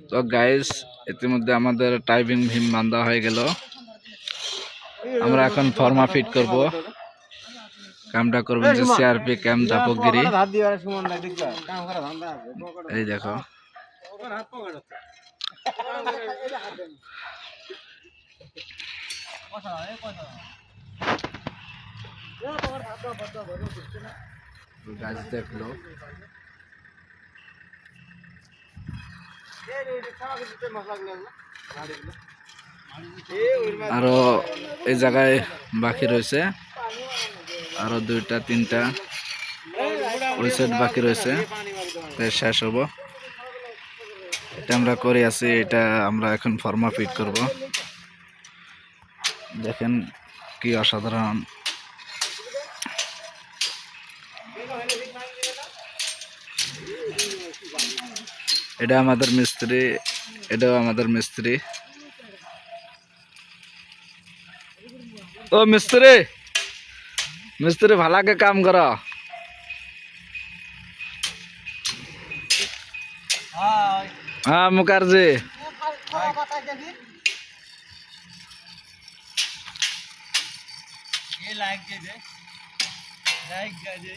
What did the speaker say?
তো গাইস ইতিমধ্যে আমাদের টাইপিং ভীম বান্ধা হয়ে গেল। আমরা এখন ফর্মা ফিট করব। কামটা করবেন যে সিআরপি ক্যাম্প ধাপগিরি। এই দেখো গাছ দেখলো আরো এই জায়গায় বাকি রয়েছে, আরো 2টা 3টা ওই সাইড বাকি রয়েছে, শেষ হবো। এটা আমরা করে আছি, এটা আমরা এখন ফর্মা ফিট করব। দেখেন কি অসাধারণ। এটা আমাদের মিস্ত্রি, এটাও আমাদের মিস্ত্রি। ও মিস্ত্রি, মিস্ত্রি ভালাকে কাম কর। হ্যাঁ মুখার্জি, लाइक दे